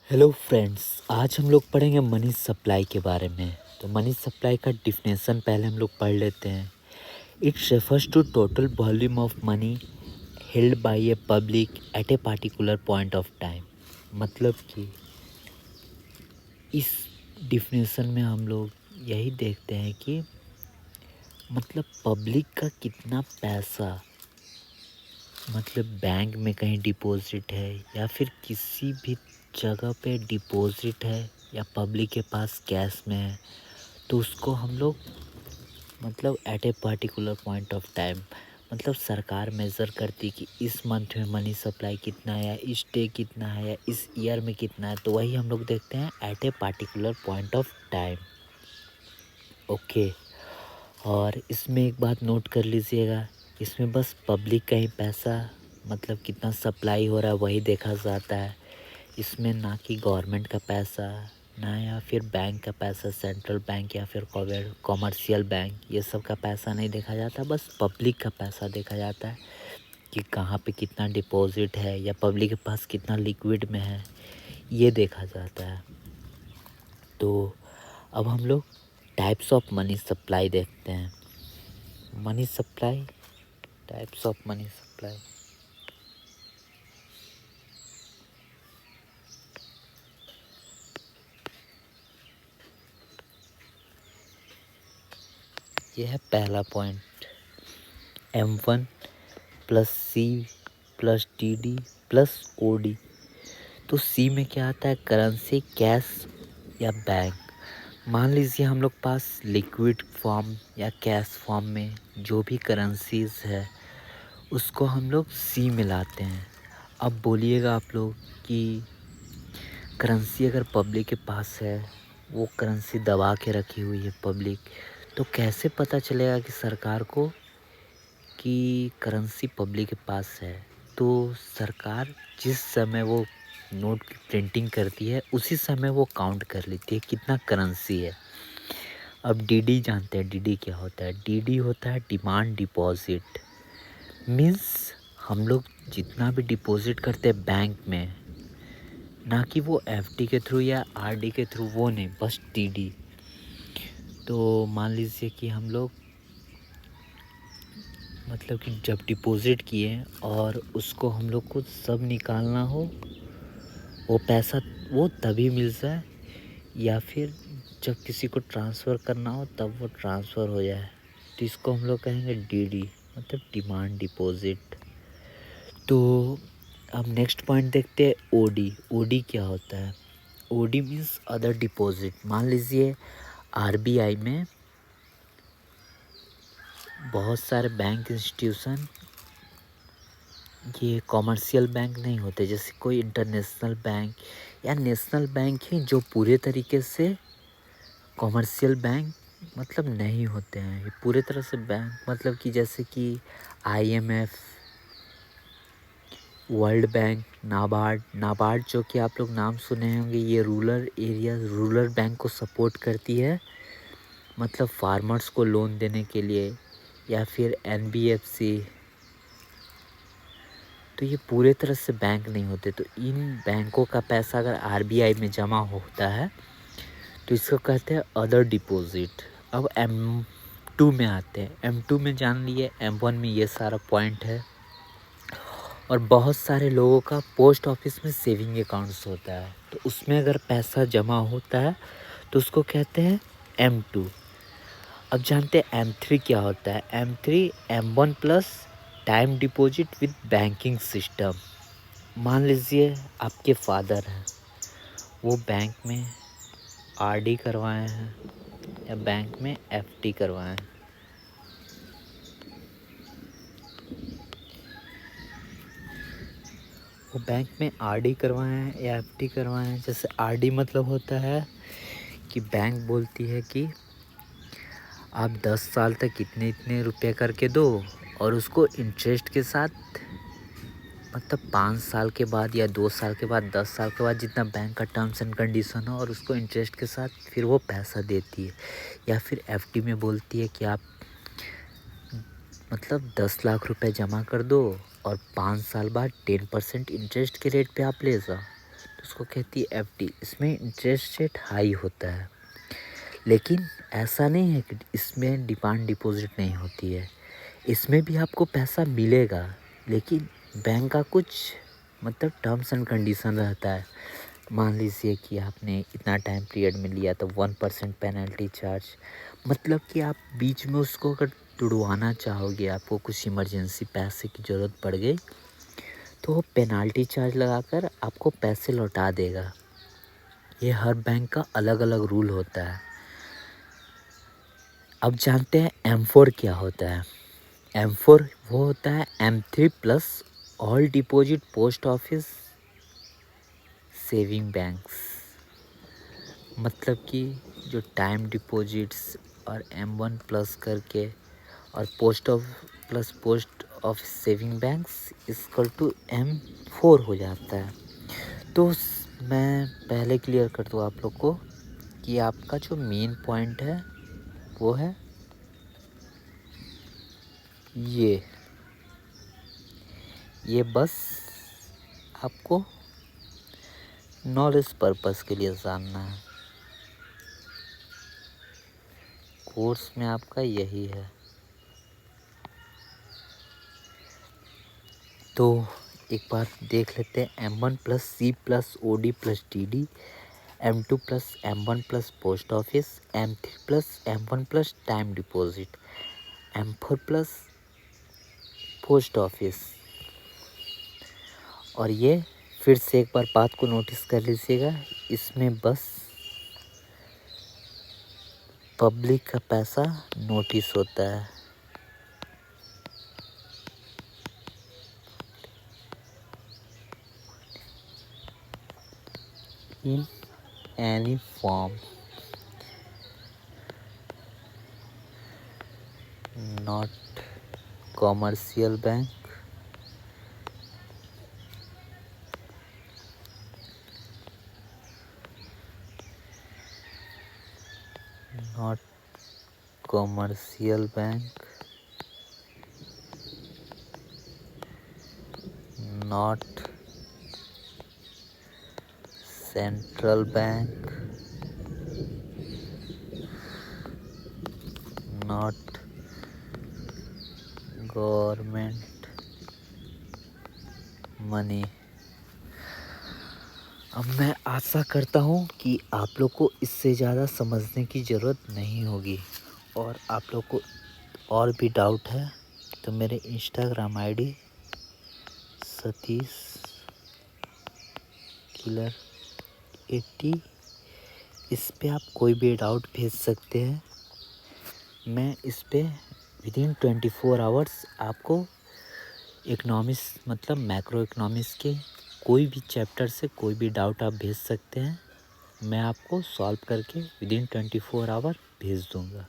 Hello friends, आज हम लोग पढ़ेंगे मनी सप्लाई के बारे में। तो मनी सप्लाई का डिफिनेशन पहले हम लोग पढ़ लेते हैं। It refers to total volume of money held by a public at a particular point of time. मतलब कि इस डिफिनेशन में हम लोग यही देखते हैं कि मतलब पब्लिक का कितना पैसा मतलब बैंक में कहीं डिपॉजिट है या फिर किसी भी जगह पे डिपॉजिट है या पब्लिक के पास कैश में है, तो उसको हम लोग मतलब at a particular point of time मतलब सरकार मेज़र करती कि इस मंथ में मनी सप्लाई कितना है या इस डे कितना है या इस ईयर में कितना है, तो वही हम लोग देखते हैं at a particular point of time. Okay. और इसमें एक बात नोट कर लीजिएगा, इसमें बस पब्लिक का ही पैसा मतलब कितना सप्लाई हो रहा है वही देखा जाता है। इसमें ना कि गवर्नमेंट का पैसा, ना या फिर बैंक का पैसा, सेंट्रल बैंक या फिर कॉमर्शियल बैंक, ये सब का पैसा नहीं देखा जाता। बस पब्लिक का पैसा देखा जाता है कि कहाँ पे कितना डिपॉजिट है या पब्लिक के पास कितना लिक्विड में है, ये देखा जाता है। तो अब हम लोग टाइप्स ऑफ मनी सप्लाई देखते हैं। Money supply, types of money supply. ये है पहला point, M1 plus C plus TD plus OD। तो सी में क्या आता है, करेंसी, कैश या बैंक। मान लीजिए हम लोग पास लिक्विड फॉर्म या कैश फॉर्म में जो भी करेंसीज है उसको हम लोग सी में लाते हैं। अब बोलिएगा आप लोग कि करेंसी अगर पब्लिक के पास है, वो करेंसी दबा के रखी हुई है पब्लिक, तो कैसे पता चलेगा कि सरकार को कि करेंसी पब्लिक के पास है? तो सरकार जिस समय वो नोट की प्रिंटिंग करती है उसी समय वो काउंट कर लेती है कितना करेंसी है। अब डीडी जानते हैं, डीडी क्या होता है? डीडी होता है डिमांड डिपॉजिट। मीन्स हम लोग जितना भी डिपॉजिट करते हैं बैंक में, ना कि वो एफडी के थ्रू या आरडी के थ्रू, वो नहीं, बस डीडी। तो मान लीजिए कि हम लोग मतलब कि जब डिपॉजिट किए और उसको हम लोग को सब निकालना हो, वो पैसा वो तभी मिलता है या फिर जब किसी को ट्रांसफ़र करना हो तब वो ट्रांसफ़र हो जाए, तो इसको हम लोग कहेंगे डीडी, मतलब डिमांड डिपॉजिट। तो अब नेक्स्ट पॉइंट देखते हैं ओडी। ओडी क्या होता है? OD means other deposit. मान लीजिए आरबीआई में बहुत सारे बैंक इंस्टीट्यूशन, ये कॉमर्शियल बैंक नहीं होते, जैसे कोई इंटरनेशनल बैंक या नेशनल बैंक ही जो पूरे तरीके से कॉमर्शियल बैंक मतलब नहीं होते हैं। ये पूरे तरह से बैंक मतलब कि जैसे कि IMF, world bank, NABARD. NABARD जो कि आप लोग नाम सुने होंगे, ये रूरल बैंक को सपोर्ट करती है, मतलब फार्मर्स को लोन देने के लिए। या फिर एनबीएफसी। तो ये पूरे तरह से बैंक नहीं होते। तो इन बैंकों का पैसा अगर आरबीआई में जमा होता है तो इसको कहते हैं अदर डिपॉजिट। अब M2 में आते हैं। M2 में जान लिए, M1 में ये सारा पॉइंट है। और बहुत सारे लोगों का पोस्ट ऑफिस में सेविंग अकाउंट्स होता है, तो उसमें अगर पैसा जमा होता है तो उसको कहते हैं M2। अब जानते हैं M3 क्या होता है? M3 M1 plus time deposit with banking system. मान लीजिए आपके फादर हैं, वो बैंक में आरडी करवाए हैं या बैंक में एफडी करवाए हैं। वो बैंक में आरडी करवाए हैं या एफडी करवाए हैं। जैसे आरडी मतलब होता है कि बैंक बोलती है कि आप 10 साल तक इतने इतने रुपए करके दो, और उसको इंटरेस्ट के साथ, मतलब 5 साल के बाद या 2 साल के बाद, 10 साल के बाद, जितना बैंक का टर्म्स एंड कंडीशन हो, और उसको इंटरेस्ट के साथ फिर वो पैसा देती है। या फिर एफडी में बोलती है कि आप मतलब 10 लाख रुपए जमा कर दो और 5 साल बाद 10% इंटरेस्ट के रेट पे आप ले जाओ, तो इसको कहती है एफडी। इसमें इंटरेस्ट रेट हाई होता है, लेकिन ऐसा नहीं है कि इसमें डिमांड डिपॉजिट नहीं होती है। इसमें भी आपको पैसा मिलेगा, लेकिन बैंक का कुछ मतलब टर्म्स एंड कंडीशन रहता है। मान लीजिए कि आपने इतना टाइम पीरियड में लिया तो 1% पेनल्टी चार्ज, मतलब कि आप बीच में उसको अगर तुड़वाना चाहोगे, आपको कुछ इमरजेंसी पैसे की ज़रूरत पड़ गई, तो वो पेनल्टी चार्ज लगाकर आपको पैसे लौटा देगा। ये हर बैंक का अलग अलग रूल होता है। अब जानते हैं M4 क्या होता है। M4 वो होता है M3 plus all deposit post office saving banks, मतलब कि जो टाइम डिपॉजिट्स और M1 प्लस करके और post office saving banks equal to M4 हो जाता है। तो मैं पहले क्लियर कर दूँ आप लोग को कि आपका जो मेन पॉइंट है वो है ये बस आपको नॉलेज पर्पस के लिए जानना है। कोर्स में आपका यही है। तो एक बार देख लेते हैं। M1 plus C plus OD plus TD, M2 plus M1 plus post office, M3 plus M1 plus time deposit, M4 plus post office. और ये फिर से एक बार बात को नोटिस कर लीजिएगा, इसमें बस पब्लिक का पैसा नोटिस होता है। In any form not commercial bank, not commercial bank, not central bank, not government money. अब मैं आशा करता हूँ कि आप लोग को इससे ज़्यादा समझने की ज़रूरत नहीं होगी, और आप लोग को और भी डाउट है तो मेरे इंस्टाग्राम आईडी सतीश किलर 80, इस पे आप कोई भी डाउट भेज सकते हैं। मैं इस पे विदिन 24 आवर्स आपको इकनॉमिक्स मतलब मैक्रो इकनॉमिक्स के कोई भी चैप्टर से कोई भी डाउट आप भेज सकते हैं। मैं आपको सॉल्व करके विदिन 24 आवर भेज दूंगा।